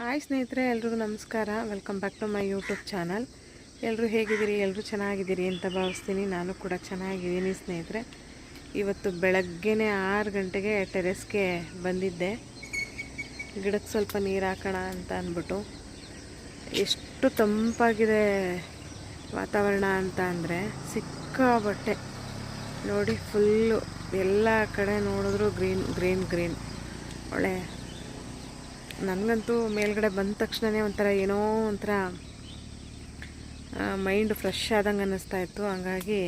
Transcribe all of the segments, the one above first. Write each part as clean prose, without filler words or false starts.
Hi ಸ್ನೇಹಿತರೆ, ಎಲ್ರಿಗೂ ನಮಸ್ಕಾರ. Welcome back to my YouTube channel. ಎಲ್ಲರೂ ಹೇಗಿದ್ದೀರಿ? ಎಲ್ಲರೂ ಚೆನ್ನಾಗಿದ್ದೀರಿ ಅಂತ ಭಾವಿಸ್ತೀನಿ. ನಾನು ಕೂಡ ಚೆನ್ನಾಗಿದ್ದೀನಿ ಸ್ನೇಹಿತರೆ. ಇವತ್ತು ಬೆಳಗ್ಗೆನೇ 6 ಗಂಟೆಗೆ ಟೆರೆಸ್ಗೆ ಬಂದಿದ್ದೆ, ಗಿಡಕ್ಕೆ ಸ್ವಲ್ಪ ನೀರು ಹಾಕೋಣ ಅಂತ ಅಂದ್ಬಿಟ್ಟು. ಎಷ್ಟು ತಂಪಾಗಿದೆ ವಾತಾವರಣ ಅಂತ ಅಂದರೆ ಸಿಕ್ಕಾಬಟ್ಟೆ. ನೋಡಿ, ಫುಲ್ಲು ಎಲ್ಲ ಕಡೆ ನೋಡಿದ್ರು ಗ್ರೀನ್ ಗ್ರೀನ್ ಗ್ರೀನ್. ಒಳ್ಳೆ ನನಗಂತೂ ಮೇಲ್ಗಡೆ ಬಂದ ತಕ್ಷಣವೇ ಏನೋ ಒಂಥರ ಮೈಂಡ್ ಫ್ರೆಶ್ ಆದಂಗೆ ಅನ್ನಿಸ್ತಾಯಿತ್ತು. ಹಂಗಾಗಿ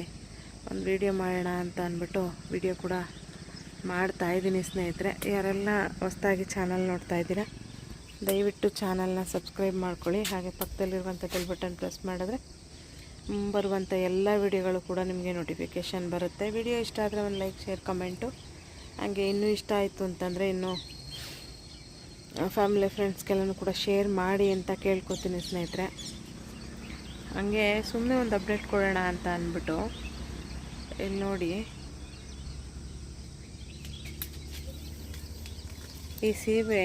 ಒಂದು ವಿಡಿಯೋ ಮಾಡೋಣ ಅಂತ ಅಂದ್ಬಿಟ್ಟು ವಿಡಿಯೋ ಕೂಡ ಮಾಡ್ತಾಯಿದ್ದೀನಿ ಸ್ನೇಹಿತರೆ. ಯಾರೆಲ್ಲ ಹೊಸದಾಗಿ ಚಾನಲ್ ನೋಡ್ತಾ ಇದ್ದೀರಾ, ದಯವಿಟ್ಟು ಚಾನಲ್ನ ಸಬ್ಸ್ಕ್ರೈಬ್ ಮಾಡ್ಕೊಳ್ಳಿ. ಹಾಗೆ ಪಕ್ಕದಲ್ಲಿರುವಂಥ ಬೆಲ್ ಬಟನ್ ಪ್ರೆಸ್ ಮಾಡಿದ್ರೆ ಬರುವಂಥ ಎಲ್ಲ ವಿಡಿಯೋಗಳು ಕೂಡ ನಿಮಗೆ ನೋಟಿಫಿಕೇಷನ್ ಬರುತ್ತೆ. ವಿಡಿಯೋ ಇಷ್ಟ ಆದರೆ ಒಂದು ಲೈಕ್, ಶೇರ್, ಕಮೆಂಟು. ಹಾಗೆ ಇನ್ನೂ ಇಷ್ಟ ಆಯಿತು ಅಂತಂದರೆ ಇನ್ನೂ ಫ್ಯಾಮಿಲಿ ಫ್ರೆಂಡ್ಸ್ಗೆಲ್ಲನೂ ಕೂಡ ಶೇರ್ ಮಾಡಿ ಅಂತ ಕೇಳ್ಕೊತೀನಿ ಸ್ನೇಹಿತರೆ. ಹಾಗೆ ಸುಮ್ಮನೆ ಒಂದು ಅಪ್ಡೇಟ್ ಕೊಡೋಣ ಅಂತ ಅಂದ್ಬಿಟ್ಟು ಇಲ್ಲಿ ನೋಡಿ, ಈ ಸೀಬೆ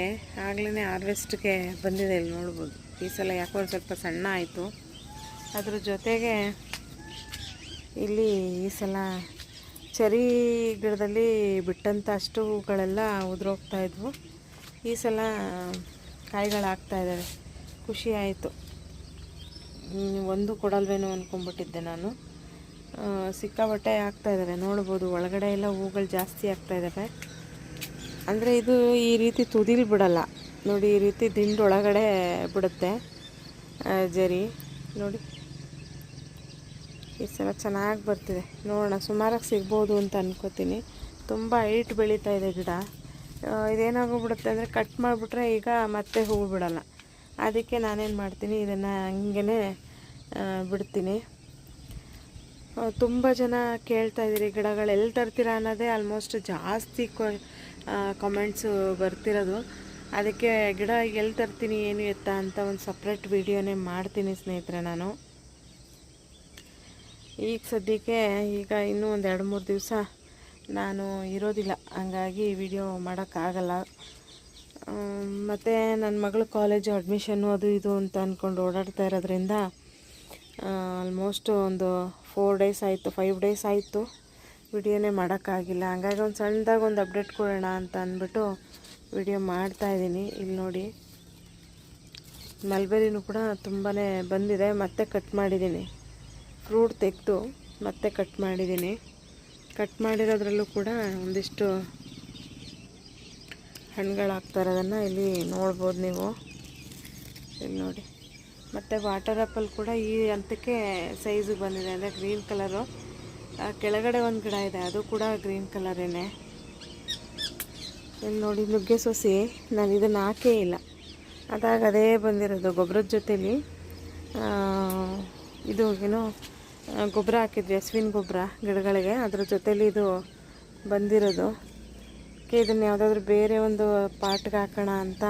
ಆಗಲೇ ಹಾರ್ವೆಸ್ಟ್ಗೆ ಬಂದಿದೆ. ಇಲ್ಲಿ ನೋಡ್ಬೋದು, ಈ ಸಲ ಯಾಕೋ ಒಂದು ಸ್ವಲ್ಪ ಸಣ್ಣ ಆಯಿತು. ಅದ್ರ ಜೊತೆಗೆ ಇಲ್ಲಿ ಈ ಸಲ ಚೆರಿ ಗಿಡದಲ್ಲಿ ಬಿಟ್ಟಂಥ ಅಷ್ಟು ಹೂಗಳೆಲ್ಲ ಉದುರೋಗ್ತಾಯಿದ್ವು. ಈ ಸಲ ಕಾಯಿಗಳಾಗ್ತಾಯಿದ್ದಾವೆ. ಖುಷಿ ಆಯಿತು. ಒಂದು ಕೊಡಲ್ವೇನೋ ಅಂದ್ಕೊಂಡ್ಬಿಟ್ಟಿದ್ದೆ ನಾನು. ಸಿಕ್ಕಾಬಟ್ಟೆ ಆಗ್ತಾಯಿದ್ದಾವೆ. ನೋಡ್ಬೋದು, ಒಳಗಡೆ ಎಲ್ಲ ಹೂಗಳು ಜಾಸ್ತಿ ಆಗ್ತಾಯಿದ್ದಾವೆ. ಅಂದರೆ ಇದು ಈ ರೀತಿ ತುದಿಲಿ ಬಿಡಲ್ಲ ನೋಡಿ, ಈ ರೀತಿ ದಿಂಡು ಒಳಗಡೆ ಬಿಡುತ್ತೆ ಜರಿ. ನೋಡಿ, ಈ ಸಲ ಚೆನ್ನಾಗಿ ಬರ್ತಿದೆ. ನೋಡೋಣ, ಸುಮಾರಾಗಿ ಸಿಗ್ಬೋದು ಅಂತ ಅನ್ಕೋತೀನಿ. ತುಂಬ ಹೈಟ್ ಬೆಳೀತಾ ಇದೆ ಗಿಡ. ಇದೇನಾಗೋಗ್ಬಿಡುತ್ತೆ ಅಂದರೆ ಕಟ್ ಮಾಡಿಬಿಟ್ರೆ ಈಗ ಮತ್ತೆ ಹೂವು ಬಿಡಲ್ಲ. ಅದಕ್ಕೆ ನಾನೇನು ಮಾಡ್ತೀನಿ, ಇದನ್ನು ಹಂಗೇ ಬಿಡ್ತೀನಿ. ತುಂಬ ಜನ ಕೇಳ್ತಾಯಿದ್ದೀರಿ, ಗಿಡಗಳು ಎಲ್ಲಿ ತರ್ತೀರಾ ಅನ್ನೋದೇ ಆಲ್ಮೋಸ್ಟ್ ಜಾಸ್ತಿ ಕಮೆಂಟ್ಸು ಬರ್ತಿರೋದು. ಅದಕ್ಕೆ ಗಿಡ ಎಲ್ಲಿ ತರ್ತೀನಿ ಏನು ಎತ್ತ ಅಂತ ಒಂದು ಸಪ್ರೇಟ್ ವಿಡಿಯೋನೇ ಮಾಡ್ತೀನಿ ಸ್ನೇಹಿತರೆ ನಾನು. ಈಗ ಸದ್ಯಕ್ಕೆ ಇನ್ನೂ ಒಂದು 2-3 ದಿವಸ ನಾನು ಇರೋದಿಲ್ಲ, ಹಂಗಾಗಿ ವಿಡಿಯೋ ಮಾಡೋಕ್ಕಾಗಲ್ಲ. ಮತ್ತು ನನ್ನ ಮಗಳು ಕಾಲೇಜು ಅಡ್ಮಿಷನ್ನು ಅದು ಇದು ಅಂತ ಅಂದ್ಕೊಂಡು ಓಡಾಡ್ತಾ ಇರೋದ್ರಿಂದ ಆಲ್ಮೋಸ್ಟ್ ಒಂದು 4 ಡೇಸ್ ಆಯಿತು, 5 ಡೇಸ್ ಆಯಿತು ವಿಡಿಯೋನೇ ಮಾಡೋಕ್ಕಾಗಿಲ್ಲ. ಹಂಗಾಗಿ ಒಂದು ಸಣ್ಣದಾಗಿ ಒಂದು ಅಪ್ಡೇಟ್ ಕೊಡೋಣ ಅಂತ ಅಂದ್ಬಿಟ್ಟು ವಿಡಿಯೋ ಮಾಡ್ತಾಯಿದ್ದೀನಿ. ಇಲ್ಲಿ ನೋಡಿ, ಮಲ್ಬೆರಿನೂ ಕೂಡ ತುಂಬಾ ಬಂದಿದೆ. ಮತ್ತೆ ಕಟ್ ಮಾಡಿದ್ದೀನಿ, ಫ್ರೂಟ್ ತೆಗೆದು ಮತ್ತೆ ಕಟ್ ಮಾಡಿದ್ದೀನಿ. ಕಟ್ ಮಾಡಿರೋದ್ರಲ್ಲೂ ಕೂಡ ಒಂದಿಷ್ಟು ಹಣ್ಣುಗಳಾಗ್ತಾ ಇರೋದನ್ನು ಇಲ್ಲಿ ನೋಡ್ಬೋದು ನೀವು. ಇಲ್ಲಿ ನೋಡಿ, ಮತ್ತು ವಾಟರ್ ಆ್ಯಪಲ್ ಕೂಡ ಈ ಹಂತಕ್ಕೆ ಸೈಜಿಗೆ ಬಂದಿದೆ, ಅಂದರೆ ಗ್ರೀನ್ ಕಲರು. ಕೆಳಗಡೆ ಒಂದು ಗಿಡ ಇದೆ, ಅದು ಕೂಡ ಗ್ರೀನ್ ಕಲರೇನೆ. ಇಲ್ಲಿ ನೋಡಿ, ನುಗ್ಗೆ ಸೊಸಿ ನಾನು ಇದನ್ನು ಹಾಕೇ ಇಲ್ಲ, ಅದೇ ಬಂದಿರೋದು ಗೊಬ್ಬರದ ಜೊತೇಲಿ. ಇದು ಏನೋ ಗೊಬ್ಬರ ಹಾಕಿದ್ವಿ, ಹಸುವಿನ ಗೊಬ್ಬರ ಗಿಡಗಳಿಗೆ, ಅದ್ರ ಜೊತೇಲಿ ಇದು ಬಂದಿರೋದು. ಇದನ್ನು ಯಾವುದಾದ್ರೂ ಬೇರೆ ಒಂದು ಪಾಟ್ಗೆ ಹಾಕೋಣ ಅಂತ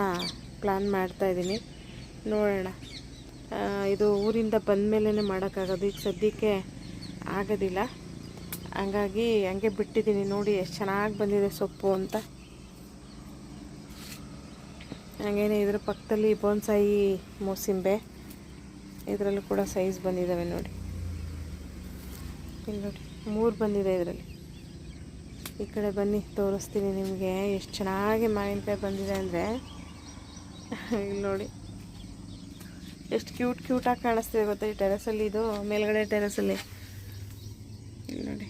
ಪ್ಲ್ಯಾನ್ ಮಾಡ್ತಾಯಿದ್ದೀನಿ. ನೋಡೋಣ, ಇದು ಊರಿಂದ ಬಂದ ಮೇಲೇ ಮಾಡೋಕ್ಕಾಗೋದು, ಈಗ ಸದ್ಯಕ್ಕೆ ಆಗೋದಿಲ್ಲ. ಹಂಗಾಗಿ ಹಂಗೆ ಬಿಟ್ಟಿದ್ದೀನಿ. ನೋಡಿ ಎಷ್ಟು ಚೆನ್ನಾಗಿ ಬಂದಿದೆ ಸೊಪ್ಪು ಅಂತ. ಹಾಗೇನೆ ಇದ್ರ ಪಕ್ಕದಲ್ಲಿ ಬೋನ್ಸಾಯಿ ಮೂಸಿಂಬೆ, ಇದರಲ್ಲೂ ಕೂಡ ಸೈಜ್ ಬಂದಿದ್ದಾವೆ ನೋಡಿ. ಇಲ್ಲಿ ನೋಡಿ, 3 ಬಂದಿದೆ ಇದರಲ್ಲಿ. ಈ ಕಡೆ ಬನ್ನಿ, ತೋರಿಸ್ತೀನಿ ನಿಮಗೆ ಎಷ್ಟು ಚೆನ್ನಾಗಿ ಮಾವಿನಕಾಯಿ ಬಂದಿದೆ ಅಂದರೆ. ಇಲ್ಲಿ ನೋಡಿ, ಎಷ್ಟು ಕ್ಯೂಟಾಗಿ ಕಾಣಿಸ್ತಿದೆ ಗೊತ್ತಾ ಈ ಟೆರೆಸಲ್ಲಿ. ಇದು ಮೇಲ್ಗಡೆ ಟೆರೆಸಲ್ಲಿ ಇಲ್ಲಿ ನೋಡಿ,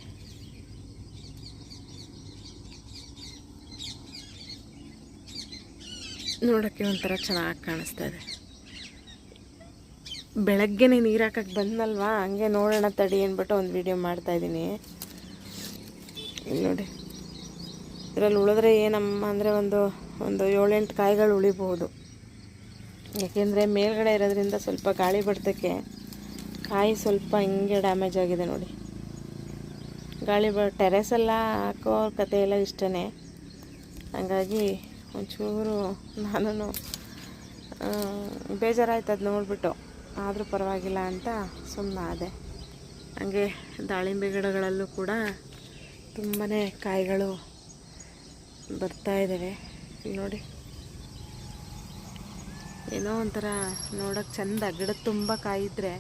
ನೋಡೋಕ್ಕೆ ಒಂಥರ ಚೆನ್ನಾಗಿ ಕಾಣಿಸ್ತಾ ಇದೆ. ಬೆಳಗ್ಗೆನೇ ನೀರು ಹಾಕಕ್ಕೆ ಬಂದಲ್ವಾ, ಹಂಗೆ ನೋಡೋಣ ತಡಿ ಅಂದ್ಬಿಟ್ಟು ಒಂದು ವಿಡಿಯೋ ಮಾಡ್ತಾಯಿದ್ದೀನಿ. ಇಲ್ಲಿ ನೋಡಿ, ಇದರಲ್ಲಿ ಉಳಿದ್ರೆ ಏನಮ್ಮ ಅಂದರೆ ಒಂದು 7-8 ಕಾಯಿಗಳು ಉಳಿಬೋದು. ಯಾಕೆಂದರೆ ಮೇಲ್ಗಡೆ ಇರೋದ್ರಿಂದ ಸ್ವಲ್ಪ ಗಾಳಿ ಬಡ್ತಕ್ಕೆ ಕಾಯಿ ಸ್ವಲ್ಪ ಹಿಂಗೆ ಡ್ಯಾಮೇಜ್ ಆಗಿದೆ ನೋಡಿ. ಗಾಳಿ ಟೆರೆಸೆಲ್ಲ ಹಾಕೋ ಕತೆ ಎಲ್ಲ ಇಷ್ಟನೇ. ಹಾಗಾಗಿ ಒಂಚೂರು ನಾನು ಬೇಜಾರಾಯ್ತು ಅದು ನೋಡಿಬಿಟ್ಟು. ಆದರೂ ಪರವಾಗಿಲ್ಲ ಅಂತ ಸುಮ್ಮನಾದೆ. ಹಾಗೆ ದಾಳಿಂಬೆ ಗಿಡಗಳಲ್ಲೂ ಕೂಡ ತುಂಬಾ ಕಾಯಿಗಳು ಬರ್ತಾ ಇದ್ದಾವೆ. ನೋಡಿ, ಏನೋ ಒಂಥರ ನೋಡೋಕ್ಕೆ ಚೆಂದ, ಗಿಡದ ತುಂಬ ಕಾಯಿದ್ರೆ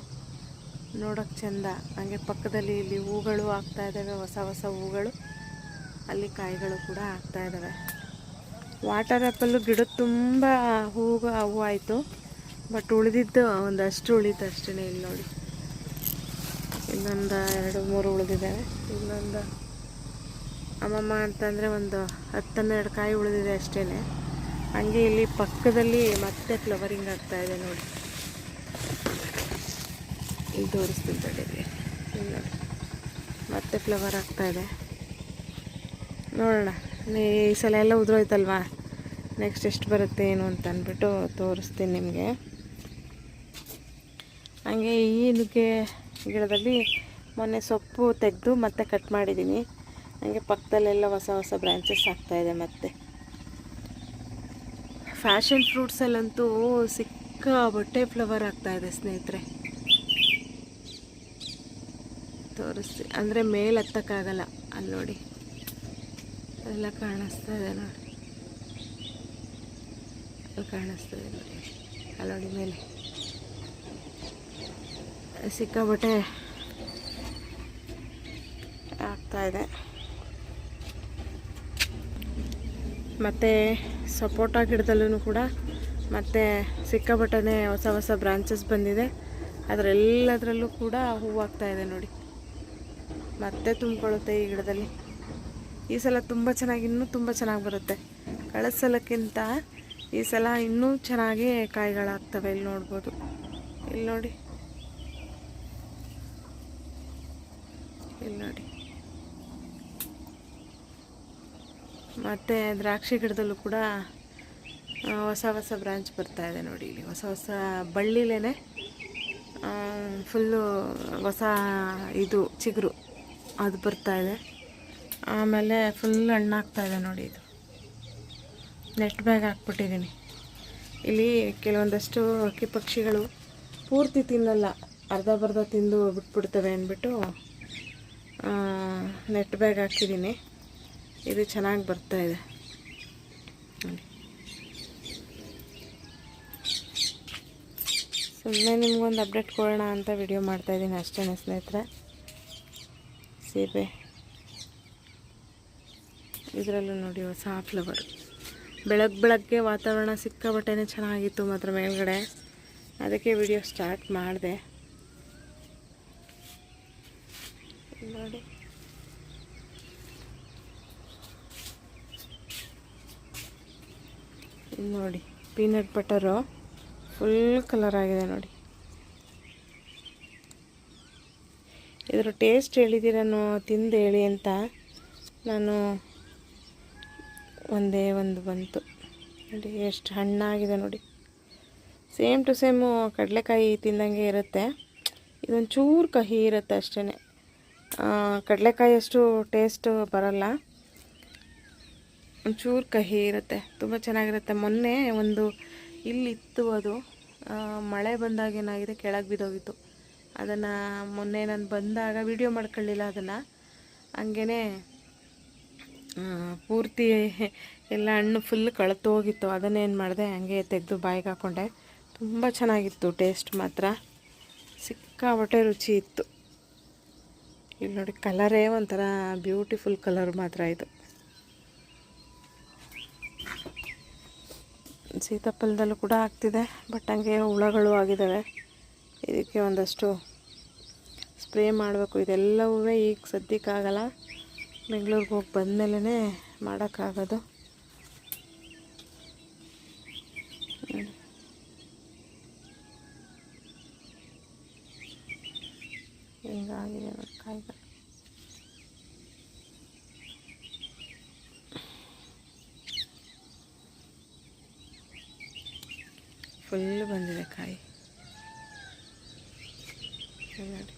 ನೋಡೋಕ್ಕೆ ಚೆಂದ. ಹಾಗೆ ಪಕ್ಕದಲ್ಲಿ ಇಲ್ಲಿ ಹೂಗಳು ಆಗ್ತಾ ಇದ್ದಾವೆ, ಹೊಸ ಹೊಸ ಹೂಗಳು, ಅಲ್ಲಿ ಕಾಯಿಗಳು ಕೂಡ ಆಗ್ತಾ ಇದ್ದಾವೆ. ವಾಟರ್ ಆ್ಯಪಲ್ಲು ಗಿಡದ ತುಂಬ ಹೂವು ಆಯಿತು, ಬಟ್ ಉಳಿದಿದ್ದು ಒಂದಷ್ಟು ಉಳಿತು ಅಷ್ಟೇ. ಇಲ್ಲಿ ನೋಡಿ, ಇನ್ನೊಂದು 2-3 ಉಳಿದಿದ್ದಾವೆ. ಇನ್ನೊಂದು ಅಮ್ಮಮ್ಮ ಅಂತಂದರೆ ಒಂದು 10-12 ಕಾಯಿ ಉಳಿದಿದೆ ಅಷ್ಟೇ. ಹಂಗೆ ಇಲ್ಲಿ ಪಕ್ಕದಲ್ಲಿ ಮತ್ತೆ ಫ್ಲವರಿಂಗ್ ಆಗ್ತಾಯಿದೆ ನೋಡಿ. ಇಲ್ಲಿ ತೋರಿಸ್ತೀನಿ ತಡೀರಿ, ಇಲ್ಲಿ ನೋಡಿ ಮತ್ತೆ ಫ್ಲವರ್ ಆಗ್ತಾಯಿದೆ. ನೋಡೋಣ, ಈ ಸಲ ಎಲ್ಲ ಉದುರೋಯ್ತಲ್ವಾ, ನೆಕ್ಸ್ಟ್ ಎಷ್ಟು ಬರುತ್ತೆ ಏನು ಅಂತ ಅಂದ್ಬಿಟ್ಟು ತೋರಿಸ್ತೀನಿ ನಿಮಗೆ. ಹಾಗೆ ಈ ನುಗ್ಗೆ ಗಿಡದಲ್ಲಿ ಮೊನ್ನೆ ಸೊಪ್ಪು ತೆಗೆದು ಮತ್ತೆ ಕಟ್ ಮಾಡಿದ್ದೀನಿ. ಹಾಗೆ ಪಕ್ಕದಲ್ಲೆಲ್ಲ ಹೊಸ ಹೊಸ ಬ್ರಾಂಚಸ್ ಆಗ್ತಾಯಿದೆ. ಮತ್ತು ಫ್ಯಾಷನ್ ಫ್ರೂಟ್ಸಲ್ಲಂತೂ ಸಿಕ್ಕಾಬಟ್ಟೆ ಫ್ಲವರ್ ಆಗ್ತಾಯಿದೆ ಸ್ನೇಹಿತರೆ. ತೋರಿಸ್ತಿ ಅಂದರೆ ಮೇಲೆ ಹತ್ತಕ್ಕಾಗಲ್ಲ, ಅಲ್ಲಿ ನೋಡಿ ಎಲ್ಲ ಕಾಣಿಸ್ತಾ ಇದೆ ನೋಡಿ, ಅಲ್ಲಿ ಕಾಣಿಸ್ತದೆ ನೋಡಿ, ಅಲ್ಲಿ ನೋಡಿ ಮೇಲೆ ಸಿಕ್ಕಾಬಟ್ಟೆ ಆಗ್ತಾಯಿದೆ. ಮತ್ತು ಸಪೋಟ ಗಿಡದಲ್ಲೂ ಕೂಡ ಮತ್ತು ಸಿಕ್ಕಾಬಟ್ಟೆ ಹೊಸ ಹೊಸ ಬ್ರಾಂಚಸ್ ಬಂದಿದೆ. ಅದರೆಲ್ಲದರಲ್ಲೂ ಕೂಡ ಹೂವು ಆಗ್ತಾಯಿದೆ ನೋಡಿ, ಮತ್ತೆ ತುಂಬಿಕೊಳ್ಳುತ್ತೆ ಈ ಗಿಡದಲ್ಲಿ. ಈ ಸಲ ತುಂಬ ಚೆನ್ನಾಗಿ, ಇನ್ನೂ ತುಂಬ ಚೆನ್ನಾಗಿ ಬರುತ್ತೆ. ಕಳೆದ ಸಲಕ್ಕಿಂತ ಈ ಸಲ ಇನ್ನೂ ಚೆನ್ನಾಗಿ ಕಾಯಿಗಳಾಗ್ತವೆ. ಇಲ್ಲಿ ನೋಡ್ಬೋದು, ಇಲ್ಲಿ ನೋಡಿ, ಇಲ್ಲಿ ನೋಡಿ. ಮತ್ತು ದ್ರಾಕ್ಷಿ ಗಿಡದಲ್ಲೂ ಕೂಡ ಹೊಸ ಹೊಸ ಬ್ರಾಂಚ್ ಬರ್ತಾಯಿದೆ ನೋಡಿ. ಇಲ್ಲಿ ಹೊಸ ಹೊಸ ಬಳ್ಳಿಲೇ ಫುಲ್ಲು ಹೊಸ ಇದು ಚಿಗುರು ಅದು ಬರ್ತಾಯಿದೆ. ಆಮೇಲೆ ಫುಲ್ ಹಣ್ಣಾಗ್ತಾಯಿದೆ ನೋಡಿ. ಇದು ನೆಟ್ ಬ್ಯಾಗ್ ಹಾಕ್ಬಿಟ್ಟಿದ್ದೀನಿ. ಇಲ್ಲಿ ಕೆಲವೊಂದಷ್ಟು ಹಕ್ಕಿ ಪಕ್ಷಿಗಳು ಪೂರ್ತಿ ತಿನ್ನಲ್ಲ, ಅರ್ಧ ತಿಂದು ಬಿಟ್ಬಿಡ್ತವೆ ಅಂದ್ಬಿಟ್ಟು ನೆಟ್ ಬ್ಯಾಗ್ ಹಾಕಿದ್ದೀನಿ. ಇದು ಚೆನ್ನಾಗಿ ಬರ್ತಾಯಿದೆ ನೋಡಿ. ಸುಮ್ಮನೆ ನಿಮ್ಗೊಂದು ಅಪ್ಡೇಟ್ ಕೊಡೋಣ ಅಂತ ವಿಡಿಯೋ ಮಾಡ್ತಾಯಿದ್ದೀನಿ ಅಷ್ಟೇ ಸ್ನೇಹಿತರೆ. ಸೀಬೆ ಇದರಲ್ಲೂ ನೋಡಿ ಹೊಸ ಫ್ಲವರ್. ಬೆಳಗ್ಗೆ ವಾತಾವರಣ ಸಿಕ್ಕಾಬಟ್ಟೆನೇ ಚೆನ್ನಾಗಿತ್ತು ಮಾತ್ರ ಮೇಲ್ಗಡೆ, ಅದಕ್ಕೆ ವಿಡಿಯೋ ಸ್ಟಾರ್ಟ್ ಮಾಡಿದೆ ನೋಡಿ. ನೋಡಿ ಪೀನಟ್ ಬಟರು ಫುಲ್ ಕಲರ್ ಆಗಿದೆ ನೋಡಿ. ಇದರ ಟೇಸ್ಟ್ ಹೇಳಿದ್ದೀರನು ತಿಂದು ಹೇಳಿ ಅಂತ ನಾನು ಒಂದೇ ಒಂದು ಬಂತು ನೋಡಿ. ಎಷ್ಟು ಹಣ್ಣಾಗಿದೆ ನೋಡಿ, ಸೇಮ್ ಟು ಸೇಮು ಕಡಲೆಕಾಯಿ ತಿಂದಂಗೆ ಇರುತ್ತೆ. ಇದೊಂಚೂರು ಕಹಿ ಇರುತ್ತೆ ಅಷ್ಟೇ, ಕಡಲೆಕಾಯಿ ಅಷ್ಟು ಟೇಸ್ಟ್ ಬರಲ್ಲ, ಒಂಚೂರು ಕಹಿ ಇರುತ್ತೆ, ತುಂಬ ಚೆನ್ನಾಗಿರುತ್ತೆ. ಮೊನ್ನೆ ಒಂದು ಇಲ್ಲಿತ್ತು, ಅದು ಮಳೆ ಬಂದಾಗ ಏನಾಗಿದೆ ಕೆಳಗೆ ಬಿದ್ದೋಗಿತ್ತು. ಅದನ್ನು ಮೊನ್ನೆ ನಾನು ಬಂದಾಗ ವಿಡಿಯೋ ಮಾಡ್ಕೊಳ್ಳಿಲ್ಲ, ಅದನ್ನು ಹಂಗೇ ಪೂರ್ತಿ ಎಲ್ಲ ಹಣ್ಣು ಫುಲ್ ಕಳೆದೋಗಿತ್ತು. ಅದನ್ನೇನು ಮಾಡಿದೆ, ಹಂಗೆ ತೆಗೆದು ಬಾಯಿಗೆ ಹಾಕ್ಕೊಂಡೆ. ತುಂಬ ಚೆನ್ನಾಗಿತ್ತು, ಟೇಸ್ಟ್ ಮಾತ್ರ ಸಿಕ್ಕಾಬಟ್ಟೆ ರುಚಿ ಇತ್ತು. ಇಲ್ಲಿ ನೋಡಿ, ಕಲರೇ ಒಂಥರ ಬ್ಯೂಟಿಫುಲ್ ಕಲರ್ ಮಾತ್ರ ಇದು. ಸೀತಾಫಲದಲ್ಲೂ ಕೂಡ ಆಗ್ತಿದೆ, ಬಟ್ ಹಂಗೆ ಹುಳಗಳು ಆಗಿದ್ದಾವೆ. ಇದಕ್ಕೆ ಒಂದಷ್ಟು ಸ್ಪ್ರೇ ಮಾಡಬೇಕು. ಇದೆಲ್ಲವೂ ಈಗ ಸದ್ಯಕ್ಕಾಗಲ್ಲ, ಬೆಂಗಳೂರಿಗೆ ಹೋಗಿ ಬಂದಮೇಲೆ ಮಾಡೋಕ್ಕಾಗೋದು. ಹಿಂಗಾಗಿದೆ ನೋಡಿ ಕಾಯಿಗಳು. ಫುಲ್ ಬಂದಿದೆ ಕಾಯಿ ನೋಡಿ.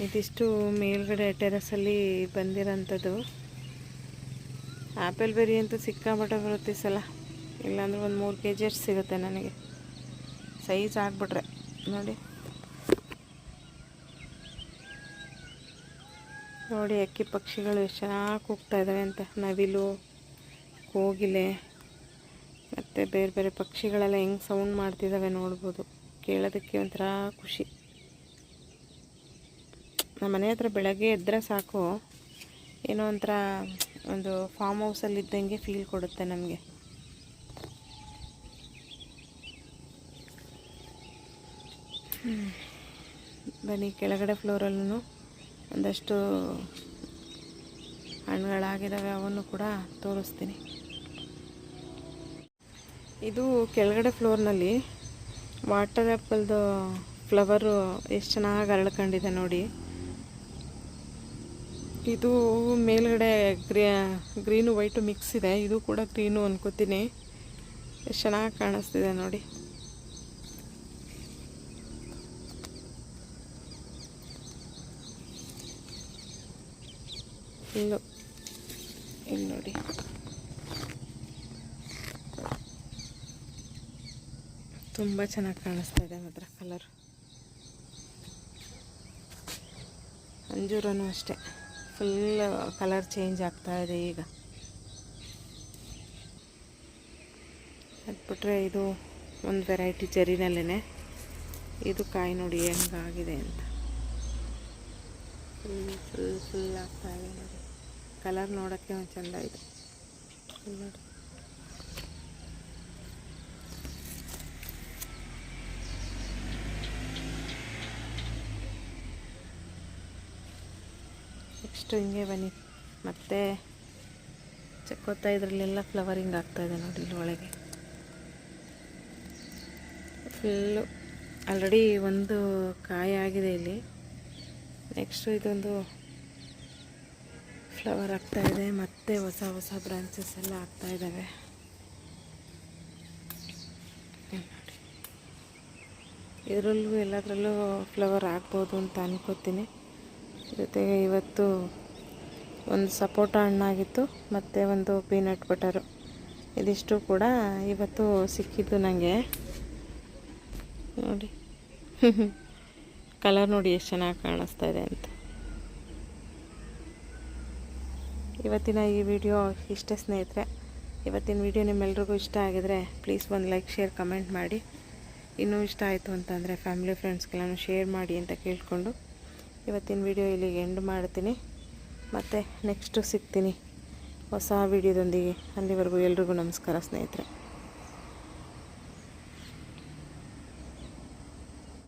ಇದಿಷ್ಟು ಮೇಲ್ಗಡೆ ಟೆರಸಲ್ಲಿ ಬಂದಿರೋಂಥದ್ದು. ಆ್ಯಪಲ್ ಬೆರಿ ಅಂತೂ ಸಿಕ್ಕಾಪಟ್ಟೆ ಬರುತ್ತೆ ಈ ಸಲ, ಇಲ್ಲಾಂದ್ರೆ ಒಂದು 3 kg ಅಷ್ಟು ಸಿಗುತ್ತೆ ನನಗೆ, ಸೈಜ್ ಆಗಿಬಿಟ್ರೆ ನೋಡಿ. ನೋಡಿ ಅಕ್ಕಿ ಪಕ್ಷಿಗಳು ಎಷ್ಟು ಚೆನ್ನಾಗಿ ಕೂಗ್ತಾ ಇದ್ದಾವೆ ಅಂತ. ನವಿಲು, ಕೋಗಿಲೆ ಮತ್ತು ಬೇರೆ ಬೇರೆ ಪಕ್ಷಿಗಳೆಲ್ಲ ಹೆಂಗೆ ಸೌಂಡ್ ಮಾಡ್ತಿದ್ದಾವೆ ನೋಡ್ಬೋದು. ಕೇಳೋದಕ್ಕೆ ಒಂಥರ ಖುಷಿ. ನಮ್ಮ ಮನೆ ಹತ್ರ ಬೆಳಗ್ಗೆ ಎದ್ದರೆ ಸಾಕು, ಏನೋ ಒಂಥರ ಒಂದು ಫಾರ್ಮ್ ಹೌಸಲ್ಲಿ ಇದ್ದಂಗೆ ಫೀಲ್ ಕೊಡುತ್ತೆ ನಮಗೆ. ಬನ್ನಿ, ಕೆಳಗಡೆ ಫ್ಲೋರಲ್ಲೂ ಒಂದಷ್ಟು ಹಣ್ಣುಗಳಾಗಿದ್ದಾವೆ, ಅವನ್ನು ಕೂಡ ತೋರಿಸ್ತೀನಿ. ಇದು ಕೆಳಗಡೆ ಫ್ಲೋರ್ನಲ್ಲಿ ವಾಟರ್ ಆ್ಯಪಲ್ದು ಫ್ಲವರು ಎಷ್ಟು ಚೆನ್ನಾಗಿ ಅರಳ್ಕೊಂಡಿದೆ ನೋಡಿ. ಇದು ಮೇಲ್ಗಡೆ ಗ್ರೀನು ವೈಟು ಮಿಕ್ಸ್ ಇದೆ, ಇದು ಕೂಡ ಗ್ರೀನು ಅನ್ಕೋತೀನಿ. ಎಷ್ಟು ಚೆನ್ನಾಗಿ ಕಾಣಿಸ್ತಿದೆ ನೋಡಿ. ಇಲ್ಲಿ ನೋಡಿ, ತುಂಬ ಚೆನ್ನಾಗಿ ಕಾಣಿಸ್ತಾ ಇದೆ ಮಾತ್ರ ಕಲರ್. ಅಂಜೂರನೂ ಅಷ್ಟೇ, ಫುಲ್ ಕಲರ್ ಚೇಂಜ್ ಆಗ್ತಾ ಇದೆ ಈಗ. ಅದ್ಬಿಟ್ರೆ ಇದು ಒಂದು ವೆರೈಟಿ ಚೆರಿನಲ್ಲೇ, ಇದು ಕಾಯಿ ನೋಡಿ ಹೆಂಗಾಗಿದೆ ಅಂತ. ಫುಲ್ ಆಗ್ತಾ ಇದೆ ನೋಡಿ. ಕಲರ್ ನೋಡೋಕ್ಕೆ ಒಂದು ಚೆಂದ ಇದೆ ನೋಡಿ. ನೆಕ್ಸ್ಟು ಹಿಂಗೆ ಬನ್ನಿ, ಮತ್ತೆ ಚಕ್ಕೋತಾ ಇದರಲ್ಲೆಲ್ಲ ಫ್ಲವರಿಂಗ್ ಆಗ್ತಾಯಿದೆ ನೋಡಿ. ಇಲ್ಲಿ ಒಳಗೆ ಫುಲ್ಲು ಆಲ್ರೆಡಿ ಒಂದು ಕಾಯಿ ಆಗಿದೆ ಇಲ್ಲಿ. ನೆಕ್ಸ್ಟು ಇದೊಂದು ಫ್ಲವರ್ ಆಗ್ತಾಯಿದೆ, ಮತ್ತು ಹೊಸ ಹೊಸ ಬ್ರಾಂಚಸ್ ಎಲ್ಲ ಆಗ್ತಾಯಿದ್ದಾವೆ ನೋಡಿ. ಇದರಲ್ಲೂ ಎಲ್ಲದರಲ್ಲೂ ಫ್ಲವರ್ ಆಗ್ಬೋದು ಅಂತ ಅನ್ಕೋತೀನಿ. ಜೊತೆಗೆ ಇವತ್ತು ಒಂದು ಸಪೋಟ ಹಣ್ಣಾಗಿತ್ತು, ಮತ್ತು ಒಂದು ಪೀನಟ್ ಬಟರು, ಇದಿಷ್ಟು ಕೂಡ ಇವತ್ತು ಸಿಕ್ಕಿದ್ದು ನನಗೆ ನೋಡಿ. ಕಲರ್ ನೋಡಿ ಎಷ್ಟು ಚೆನ್ನಾಗಿ ಕಾಣಿಸ್ತಾ ಇದೆ ಅಂತ. ಇವತ್ತಿನ ಈ ವಿಡಿಯೋ ಇಷ್ಟೇ ಸ್ನೇಹಿತರೆ. ಇವತ್ತಿನ ವಿಡಿಯೋ ನಿಮ್ಮೆಲ್ರಿಗೂ ಇಷ್ಟ ಆಗಿದರೆ ಪ್ಲೀಸ್ ಒಂದು ಲೈಕ್, ಶೇರ್, ಕಮೆಂಟ್ ಮಾಡಿ. ಇನ್ನೂ ಇಷ್ಟ ಆಯಿತು ಅಂತಂದರೆ ಫ್ಯಾಮಿಲಿ ಫ್ರೆಂಡ್ಸ್ಗೆಲ್ಲನೂ ಶೇರ್ ಮಾಡಿ ಅಂತ ಕೇಳಿಕೊಂಡು ಇವತ್ತಿನ ವಿಡಿಯೋ ಇಲ್ಲಿಗೆ ಎಂಡ್ ಮಾಡ್ತೀನಿ. ಮತ್ತು ನೆಕ್ಸ್ಟು ಸಿಗ್ತೀನಿ ಹೊಸ ವಿಡಿಯೋದೊಂದಿಗೆ. ಅಲ್ಲಿವರೆಗೂ ಎಲ್ರಿಗೂ ನಮಸ್ಕಾರ ಸ್ನೇಹಿತರೆ.